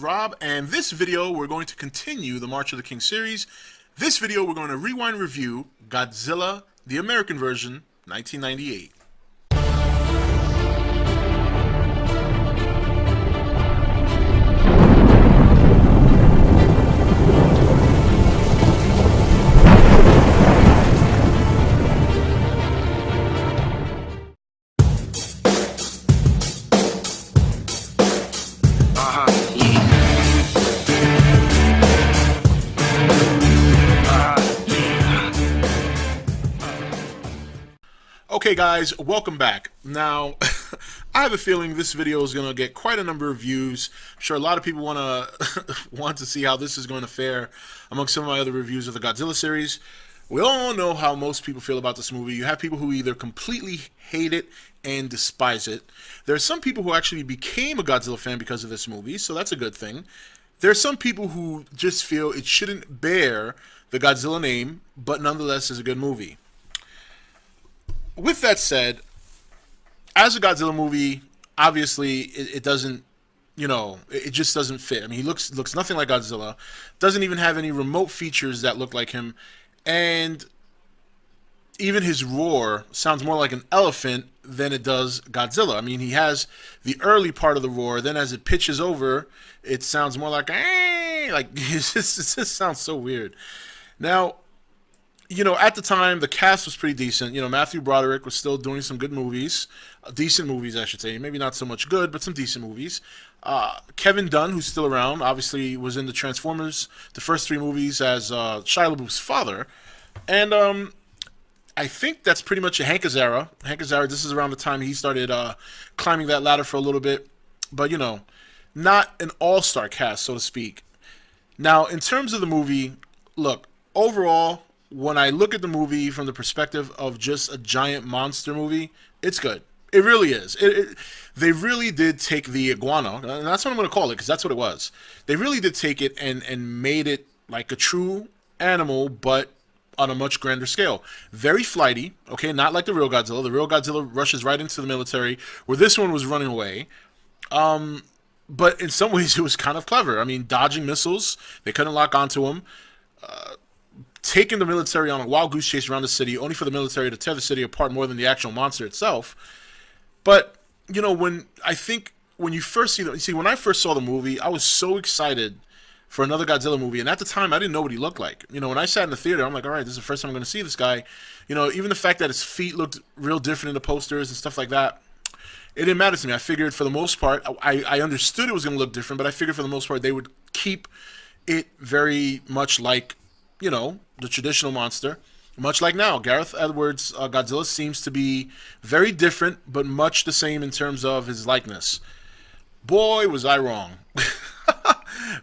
Rob, and this video we're going to continue the March of the King series. This video we're going to rewind review Godzilla, the American version, 1998. Okay guys, welcome back. Now, I have a feeling this video is going to get quite a number of views. I'm sure a lot of people want to see how this is going to fare among some of my other reviews of the Godzilla series. We all know how most people feel about this movie. You have people who either completely hate it and despise it. There are some people who actually became a Godzilla fan because of this movie, so that's a good thing. There are some people who just feel it shouldn't bear the Godzilla name, but nonetheless is a good movie. With that said, as a Godzilla movie, obviously it doesn't, it just doesn't fit. I mean, he looks nothing like Godzilla. Doesn't even have any remote features that look like him, and even his roar sounds more like an elephant than it does Godzilla. I mean, he has the early part of the roar, then as it pitches over, it sounds more like it just sounds so weird. Now, at the time, the cast was pretty decent. Matthew Broderick was still doing some good movies. Decent movies, I should say. Maybe not so much good, but some decent movies. Kevin Dunn, who's still around, obviously was in the Transformers, the first three movies, as Shia LaBeouf's father. And I think that's pretty much a Hank Azaria. Hank Azaria, this is around the time he started climbing that ladder for a little bit. But, not an all-star cast, so to speak. Now, in terms of the movie, look, overall, when I look at the movie from the perspective of just a giant monster movie, it's good. It really is. They really did take the iguana, and that's what I'm going to call it, because that's what it was. They really did take it and made it like a true animal, but on a much grander scale. Very flighty, okay, not like the real Godzilla. The real Godzilla rushes right into the military, where this one was running away. But in some ways, it was kind of clever. I mean, dodging missiles, they couldn't lock onto him. Taking the military on a wild goose chase around the city, only for the military to tear the city apart more than the actual monster itself. But when you first when I first saw the movie, I was so excited for another Godzilla movie, and at the time I didn't know what he looked like. When I sat in the theater, I'm like, all right, this is the first time I'm going to see this guy. Even the fact that his feet looked real different in the posters and stuff like that, it didn't matter to me. I figured for the most part, I understood it was going to look different, but I figured for the most part they would keep it very much like the traditional monster. Much like now, Gareth Edwards' Godzilla seems to be very different, but much the same in terms of his likeness. Boy, was I wrong.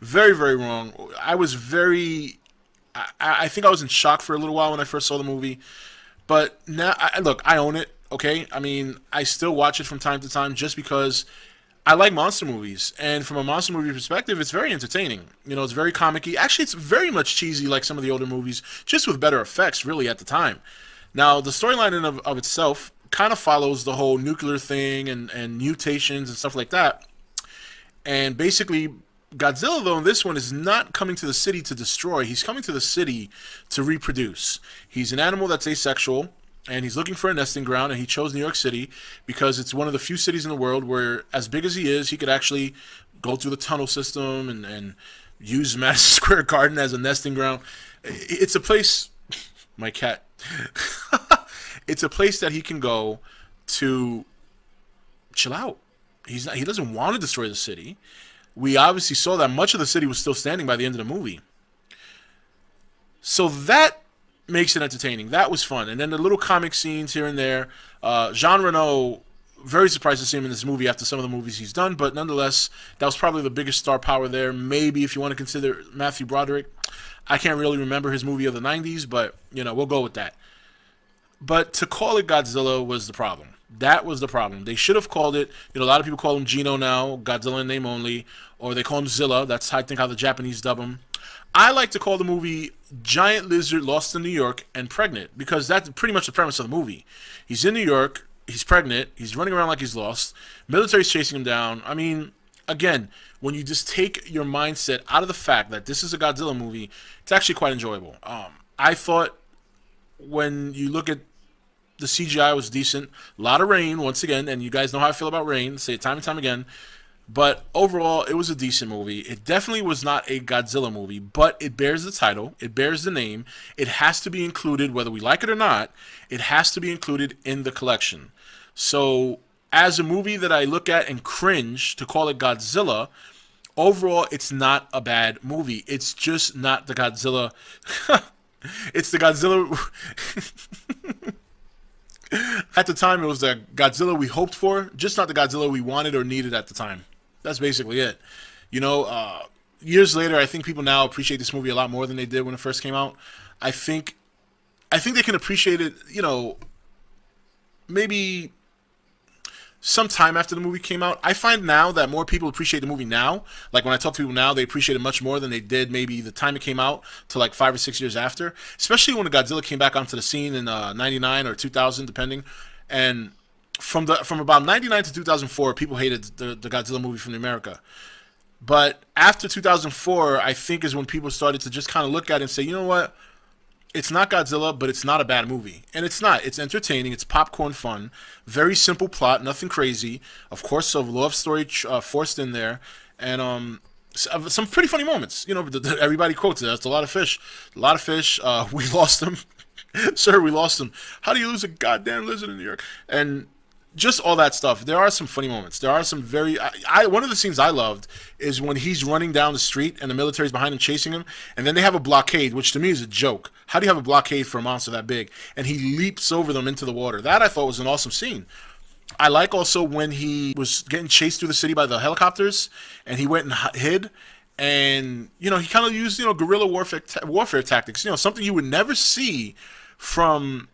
Very, very wrong. I think I was in shock for a little while when I first saw the movie. But now, look, I own it, okay? I mean, I still watch it from time to time just because I like monster movies, and from a monster movie perspective, it's very entertaining. It's very comic-y. Actually, it's very much cheesy like some of the older movies, just with better effects, really, at the time. Now, the storyline in of itself kind of follows the whole nuclear thing and mutations and stuff like that. And basically, Godzilla, though, in this one, is not coming to the city to destroy. He's coming to the city to reproduce. He's an animal that's asexual, and he's looking for a nesting ground, and he chose New York City because it's one of the few cities in the world where, as big as he is, he could actually go through the tunnel system and use Madison Square Garden as a nesting ground. It's a place, my cat, it's a place that he can go to chill out. He doesn't want to destroy the city. We obviously saw that much of the city was still standing by the end of the movie. So that makes it entertaining. That was fun. And then the little comic scenes here and there. Jean Reno, very surprised to see him in this movie after some of the movies he's done, but nonetheless, that was probably the biggest star power there. Maybe if you want to consider Matthew Broderick. I can't really remember his movie of the 90s, but, we'll go with that. But to call it Godzilla was the problem. That was the problem. They should have called it, a lot of people call him Gino now, Godzilla in name only, or they call him Zilla. That's, I think, how the Japanese dub him. I like to call the movie Giant Lizard Lost in New York and Pregnant, because that's pretty much the premise of the movie. He's in New York, he's pregnant, he's running around like he's lost, military's chasing him down. I mean, again, when you just take your mindset out of the fact that this is a Godzilla movie, it's actually quite enjoyable. I thought when you look at the CGI was decent. A lot of rain, once again, and you guys know how I feel about rain. Say it time and time again. But overall, it was a decent movie. It definitely was not a Godzilla movie, but it bears the title. It bears the name. It has to be included, whether we like it or not. It has to be included in the collection. So, as a movie that I look at and cringe to call it Godzilla, overall, it's not a bad movie. It's just not the Godzilla. It's the Godzilla. At the time, it was the Godzilla we hoped for, just not the Godzilla we wanted or needed at the time. That's basically it. You know, years later, I think people now appreciate this movie a lot more than they did when it first came out. I think they can appreciate it, you know, maybe some time after the movie came out. I find now that more people appreciate the movie now. Like when I talk to people now, they appreciate it much more than they did maybe the time it came out to like 5 or 6 years after. Especially when Godzilla came back onto the scene in '99 or 2000, depending. And from about '99 to 2004, people hated the Godzilla movie from America. But after 2004, I think is when people started to just kind of look at it and say, you know what? It's not Godzilla, but it's not a bad movie. And it's not. It's entertaining. It's popcorn fun. Very simple plot. Nothing crazy. Of course, a love story forced in there. And some pretty funny moments. You know, everybody quotes it. That's a lot of fish. A lot of fish. We lost them. Sir, we lost them. How do you lose a goddamn lizard in New York? And just all that stuff. There are some funny moments. There are some very. One of the scenes I loved is when he's running down the street and the military's behind him chasing him, and then they have a blockade, which to me is a joke. How do you have a blockade for a monster that big? And he leaps over them into the water. That I thought was an awesome scene. I like also when he was getting chased through the city by the helicopters, and he went and hid. And you know, he kind of used guerrilla warfare tactics. You know, something you would never see from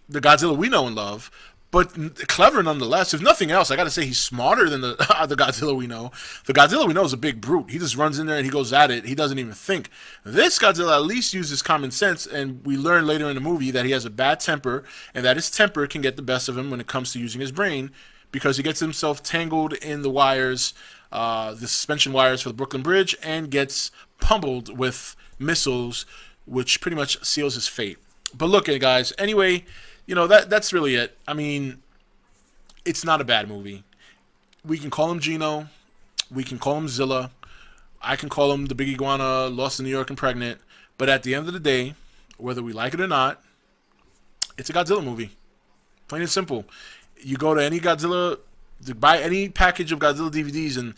the Godzilla we know and love. But clever nonetheless. If nothing else, I got to say he's smarter than the Godzilla we know. The Godzilla we know is a big brute. He just runs in there and he goes at it. He doesn't even think. This Godzilla at least uses common sense, and we learn later in the movie that he has a bad temper, and that his temper can get the best of him when it comes to using his brain, because he gets himself tangled in the wires, the suspension wires for the Brooklyn Bridge, and gets pummeled with missiles, which pretty much seals his fate. But look, guys, anyway, you know, that's really it. I mean, it's not a bad movie. We can call him Gino. We can call him Zilla. I can call him the big iguana lost in New York and pregnant. But at the end of the day, whether we like it or not, it's a Godzilla movie. Plain and simple. You go to any Godzilla, buy any package of Godzilla DVDs, and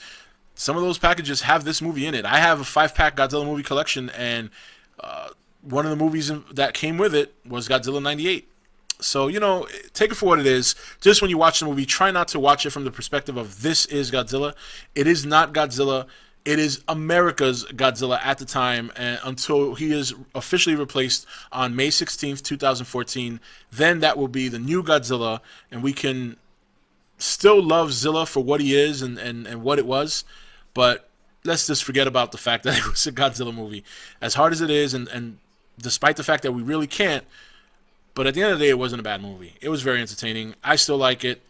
some of those packages have this movie in it. I have a 5-pack Godzilla movie collection, and one of the movies that came with it was Godzilla '98. So, you know, take it for what it is. Just when you watch the movie, try not to watch it from the perspective of this is Godzilla. It is not Godzilla. It is America's Godzilla at the time, until he is officially replaced on May 16th, 2014. Then that will be the new Godzilla, and we can still love Zilla for what he is and what it was. But let's just forget about the fact that it was a Godzilla movie. As hard as it is, and despite the fact that we really can't, but at the end of the day, it wasn't a bad movie. It was very entertaining. I still like it.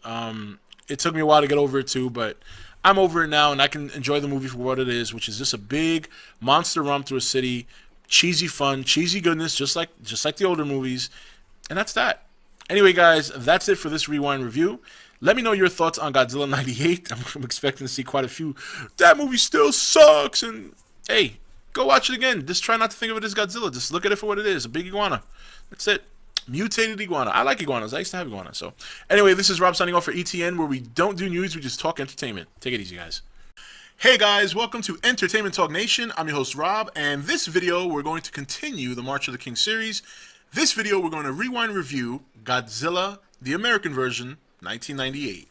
It took me a while to get over it too, but I'm over it now, and I can enjoy the movie for what it is, which is just a big monster romp through a city, cheesy fun, cheesy goodness, just like the older movies, and that's that. Anyway, guys, that's it for this Rewind review. Let me know your thoughts on Godzilla '98. I'm expecting to see quite a few. That movie still sucks, and hey, go watch it again. Just try not to think of it as Godzilla. Just look at it for what it is, a big iguana. That's it. Mutated iguana. I like iguanas. I used to have iguanas. So, anyway, this is Rob signing off for ETN, where we don't do news, we just talk entertainment. Take it easy, guys. Hey, guys. Welcome to Entertainment Talk Nation. I'm your host, Rob, and this video, we're going to continue the March of the King series. This video, we're going to rewind review Godzilla, the American version, 1998.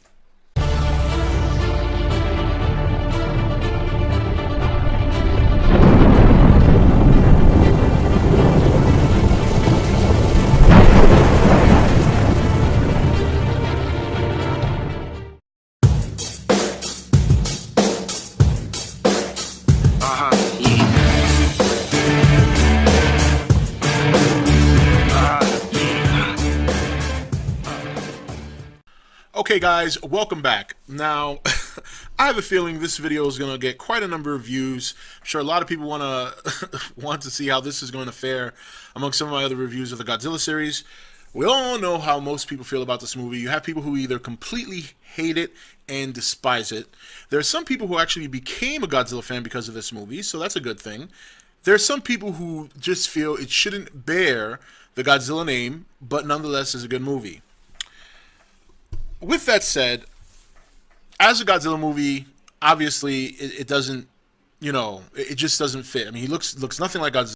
Okay, guys, welcome back. Now, I have a feeling this video is going to get quite a number of views. I'm sure a lot of people want to see how this is going to fare among some of my other reviews of the Godzilla series. We all know how most people feel about this movie. You have people who either completely hate it and despise it. There are some people who actually became a Godzilla fan because of this movie, so that's a good thing. There are some people who just feel it shouldn't bear the Godzilla name, but nonetheless is a good movie. With that said, as a Godzilla movie, obviously it doesn't, it just doesn't fit. I mean, he looks nothing like Godzilla.